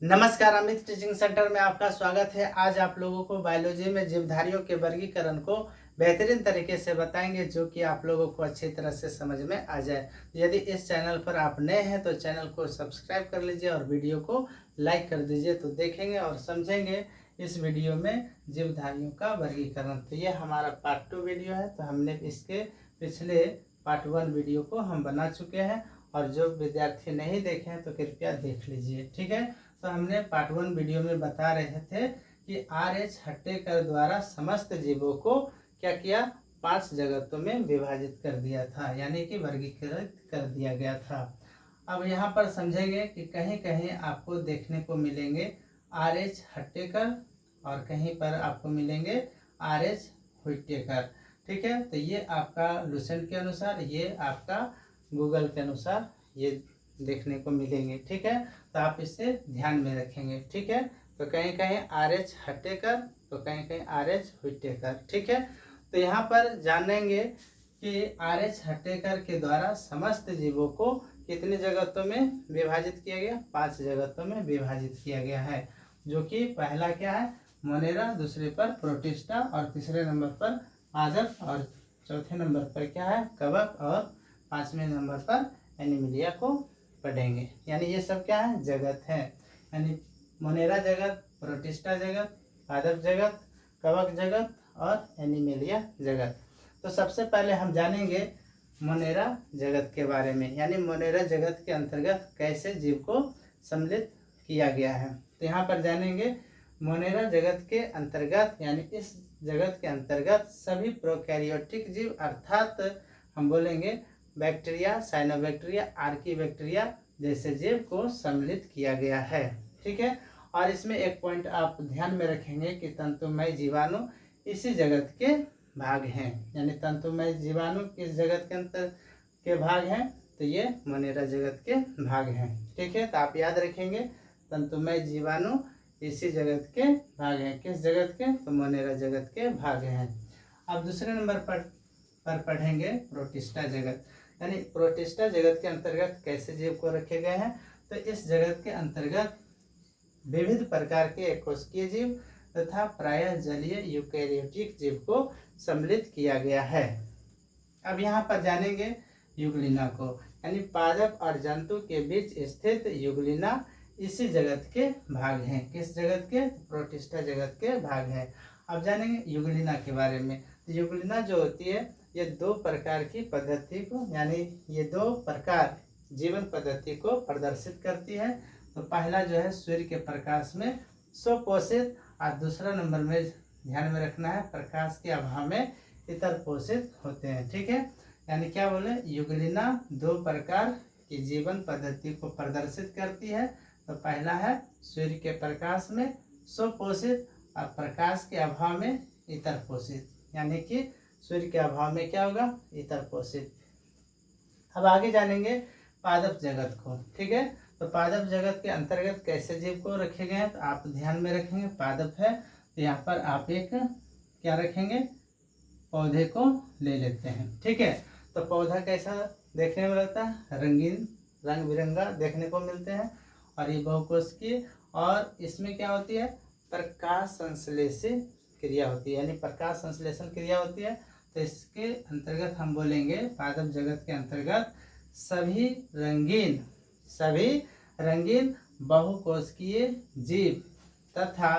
नमस्कार, Amit teaching centre में आपका स्वागत है। आज आप लोगों को बायोलॉजी में जीवधारियों के वर्गीकरण को बेहतरीन तरीके से बताएंगे, जो कि आप लोगों को अच्छी तरह से समझ में आ जाए। यदि इस चैनल पर आप नए हैं तो चैनल को सब्सक्राइब कर लीजिए और वीडियो को लाइक कर दीजिए, तो देखेंगे और समझेंगे इस वीडियो में जीवधारियों का वर्गीकरण। तो ये हमारा पार्ट 2 वीडियो है। तो हमने इसके पिछले पार्ट 1 वीडियो को हम बना चुके हैं, और जो विद्यार्थी नहीं देखे हैं तो कृपया देख लीजिए, ठीक है। तो हमने पार्ट 1 वीडियो में बता रहे थे कि R.H. हट्टेकर द्वारा समस्त जीवों को क्या किया, 5 जगतों में विभाजित कर दिया था, यानी कि वर्गीकृत कर दिया गया था। अब यहाँ पर समझेंगे कि कहीं कहीं आपको देखने को मिलेंगे R.H. हट्टेकर और कहीं पर आपको मिलेंगे R.H. हुइटेकर, ठीक है। तो ये आपका लुसेंट के अनुसार, ये आपका गूगल के अनुसार ये देखने को मिलेंगे, ठीक है। तो आप इसे ध्यान में रखेंगे, ठीक है। तो कहीं कहीं R.H. हट्टेकर, तो कहीं कहीं R.H. हुइटेकर, ठीक है। तो यहाँ पर जानेंगे कि R.H. हट्टेकर के द्वारा समस्त जीवों को कितनी जगतों में विभाजित किया गया, 5 जगतों में विभाजित किया गया है। जो कि पहला क्या है, मोनेरा, दूसरे पर प्रोटिस्टा, और तीसरे नंबर पर पादप, और चौथे नंबर पर क्या है, कवक, और 5वें नंबर पर एनिमिलिया को पढ़ेंगे। यानी ये सब क्या है, जगत है। यानी मोनेरा जगत, प्रोटिस्टा जगत, पादप जगत, कवक जगत और एनिमेलिया जगत। तो सबसे पहले हम जानेंगे मोनेरा जगत के बारे में, यानी मोनेरा जगत के अंतर्गत कैसे जीव को सम्मिलित किया गया है। तो यहाँ पर जानेंगे मोनेरा जगत के अंतर्गत, यानी इस जगत के अंतर्गत सभी प्रोकैरियोटिक जीव, अर्थात हम बोलेंगे बैक्टीरिया, साइनोबैक्टीरिया, आर्कीबैक्टीरिया जैसे जीव को सम्मिलित किया गया है, ठीक है। और इसमें एक पॉइंट आप ध्यान में रखेंगे कि तंतुमय जीवाणु इसी जगत के भाग हैं। यानी तंतुमय जीवाणु किस जगत के अंतर के भाग हैं, तो ये मोनेरा जगत के भाग हैं, ठीक है। तो आप याद रखेंगे तंतुमय जीवाणु इसी जगत के भाग हैं। किस जगत के, तो मोनेरा जगत के भाग हैं। अब दूसरे नंबर पर पढ़ेंगे प्रोटिस्टा जगत। यानी प्रोटिस्टा जगत के अंतर्गत कैसे जीव को रखे गए हैं, तो इस जगत के अंतर्गत विविध प्रकार के एकोष्कीय जीव तथा प्रायः जलीय यूकेरियोटिक जीव को सम्मिलित किया गया है। अब यहाँ पर जानेंगे युगलिना को, यानी पादप और जंतु के बीच स्थित युगलिना इसी जगत के भाग हैं। किस जगत के, प्रोटिस्टा जगत के भाग हैं। अब जानेंगे युगलिना के बारे में। तो युगलिना जो होती है, ये 2 प्रकार की पद्धति को, यानी ये 2 प्रकार जीवन पद्धति को प्रदर्शित करती है। तो पहला जो है सूर्य के प्रकाश में स्वपोषित, और दूसरा नंबर में ध्यान में रखना है प्रकाश के अभाव में इतर पोषित होते हैं, ठीक है। यानी क्या बोले, युगलिना 2 प्रकार की जीवन पद्धति को प्रदर्शित करती है। तो पहला है सूर्य के प्रकाश में स्वपोषित, और प्रकाश के अभाव में इतर पोषित, यानी कि सूर्य के अभाव में क्या होगा, इतर पोषित। अब आगे जानेंगे पादप जगत को, ठीक है। तो पादप जगत के अंतर्गत कैसे जीव को रखे गए हैं, तो आप ध्यान में रखेंगे पादप है, तो यहाँ पर आप एक क्या रखेंगे, पौधे को ले लेते हैं, ठीक है। तो पौधा कैसा देखने में लगता है, रंगीन, रंग बिरंगा देखने को मिलते हैं, और ये बहुकोशिकीय, और इसमें क्या होती है, प्रकाश संश्लेषण क्रिया होती है, यानी प्रकाश संश्लेषण क्रिया होती है। तो इसके अंतर्गत हम बोलेंगे पादप जगत के अंतर्गत सभी रंगीन बहुकोशिकीय जीव तथा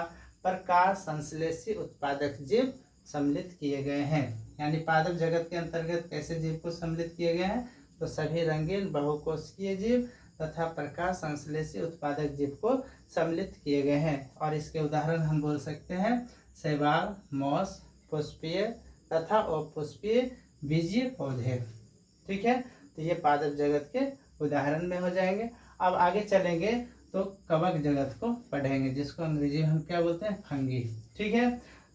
प्रकाश संश्लेषी उत्पादक जीव सम्मिलित किए गए हैं। यानी पादप जगत के अंतर्गत कैसे जीव को सम्मिलित किए गए हैं, तो सभी रंगीन बहुकोशिकीय जीव तथा प्रकाश संश्लेषी उत्पादक जीव को सम्मिलित किए गए हैं। और इसके उदाहरण हम बोल सकते हैं शैवाल, मॉस, पुष्पीय तथा अपुष्पीय बीजीय पौधे, ठीक है। तो ये पादप जगत के उदाहरण में हो जाएंगे। अब आगे चलेंगे तो कवक जगत को पढ़ेंगे, जिसको अंग्रेजी में हम क्या बोलते हैं, फंगी, ठीक है।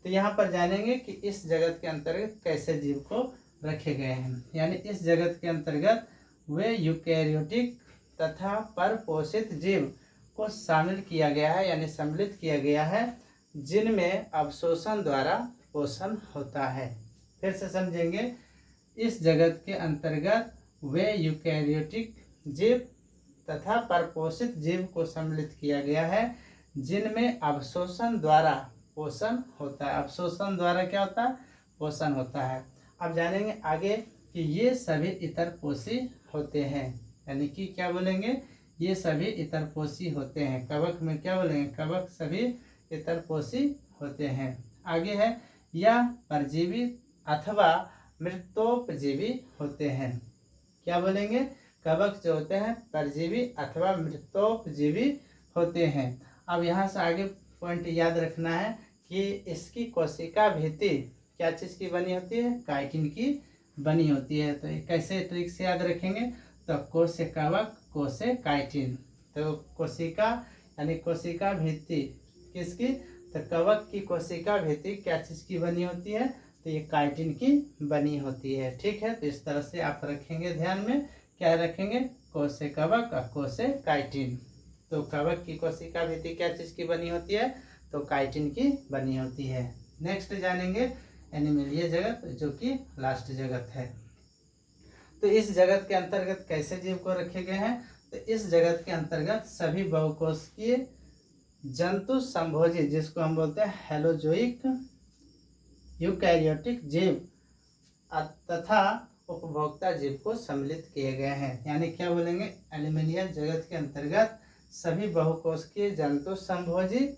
तो यहाँ पर जानेंगे कि इस जगत के अंतर्गत कैसे जीव को रखे गए हैं। यानी इस जगत के अंतर्गत वे यूकैरियोटिक तथा परपोषित जीव को शामिल किया गया है, यानी सम्मिलित किया गया है, जिनमें अवशोषण द्वारा पोषण होता है। फिर से समझेंगे, इस जगत के अंतर्गत वे यूकैरियोटिक जीव तथा परपोषित जीव को सम्मिलित किया गया है, जिनमें अवशोषण द्वारा पोषण होता है। अवशोषण द्वारा क्या होता है? पोषण होता है। अब जानेंगे आगे कि ये सभी इतरपोषी होते हैं, यानी कि क्या बोलेंगे? ये सभी इतरपोषी होते हैं। कवक में क्या बोलेंगे? कवक सभी इतरपोषी होते हैं। आगे है, यह परजीवी अथवा मृतोपजीवी होते हैं। क्या बोलेंगे? कवक जो होते हैं परजीवी अथवा मृतोपजीवी होते हैं। अब यहाँ से आगे पॉइंट याद रखना है कि इसकी कोशिका भित्ति क्या चीज़ की बनी होती है? काइटिन की बनी होती है। तो कैसे ट्रिक से याद रखेंगे? तो को से कवक, को से काइटिन। तो कोशिका यानी कोशिका भित्ति किसकी? तो कवक की कोशिका भित्ति क्या चीज़ की बनी होती है? तो ये काइटिन की बनी होती है। ठीक है, तो इस तरह से आप रखेंगे ध्यान में। क्या रखेंगे? को से कवक और को से काइटिन। तो कवक की कोशिका भित्ति क्या चीज़ की बनी होती है? तो काइटिन की बनी होती है। नेक्स्ट जानेंगे एनिमलीय जगत, जो कि लास्ट जगत है। तो इस जगत के अंतर्गत कैसे जीव को रखे गए हैं? तो इस जगत के अंतर्गत सभी बहुकोशिकीय जंतु संभोजी, जिसको हम बोलते हैं हेलोजोइक यूकैरियोटिक जीव तथा उपभोक्ता जीव को सम्मिलित किए गए हैं। यानी क्या बोलेंगे? एनिमलियल जगत के अंतर्गत सभी बहुकोशिकीय जंतु संभोजी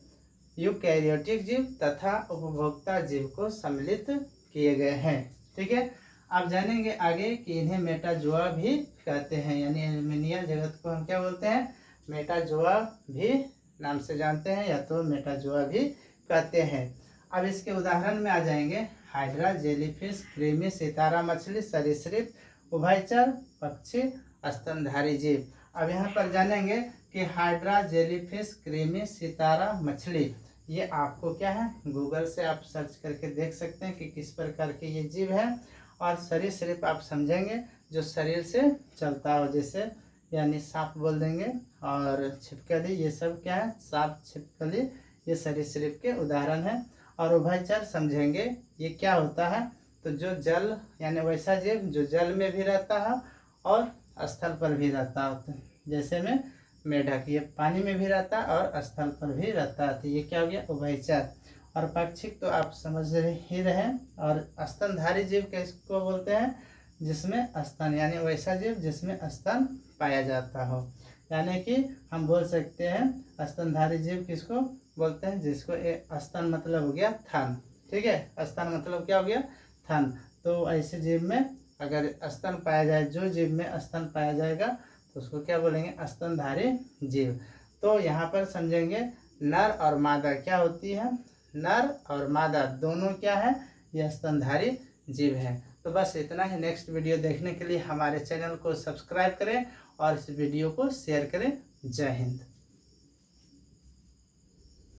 यूकैरियोटिक जीव तथा उपभोक्ता जीव को सम्मिलित किए गए हैं। ठीक है, आप जानेंगे आगे कि इन्हें मेटाजोआ भी कहते हैं। यानी एनिमलियल जगत को हम क्या बोलते हैं? मेटाजोआ भी नाम से जानते हैं, या तो मेटाजोआ भी कहते हैं। अब इसके उदाहरण में आ जाएंगे हाइड्रा, जेलीफिश, कृमि, सितारा मछली, सरीसृप, उभयचर, पक्षी, स्तनधारी जीव। अब यहाँ पर जानेंगे कि हाइड्रा, जेलीफिश, कृमि, सितारा मछली, ये आपको क्या है? गूगल से आप सर्च करके देख सकते हैं कि किस प्रकार के ये जीव है। और सरीसृप आप समझेंगे जो शरीर से चलता हो, जैसे यानी सांप बोल देंगे। और छिपकली, ये सब क्या है? सांप, छिपकली, ये सरीसृप के उदाहरण है। और उभयचर समझेंगे ये क्या होता है? तो जो जल यानी वैसा जीव जो जल में भी रहता है और स्थल पर भी रहता है। जैसे में मेढक, ये पानी में भी रहता है और स्थल पर भी रहता है। तो ये क्या हो गया? उभयचर। और पक्षिक तो आप समझ ही रहे। और स्तनधारी जीव किसको बोलते हैं? जिसमें स्तन, यानी वैसा जीव जिसमें स्तन पाया जाता हो। यानी कि हम बोल सकते हैं स्तनधारी जीव किसको बोलते हैं? जिसको स्तन मतलब हो गया थन। ठीक है, स्तन मतलब क्या हो गया? थन। तो ऐसे जीव में अगर स्तन पाया जाए, जो जीव में स्तन पाया जाएगा तो उसको क्या बोलेंगे? स्तनधारी जीव। तो यहाँ पर समझेंगे नर और मादा क्या होती है? नर और मादा दोनों क्या है? यह स्तनधारी जीव है। तो बस इतना ही। नेक्स्ट वीडियो देखने के लिए हमारे चैनल को सब्सक्राइब करें और इस वीडियो को शेयर करें। जय हिंद।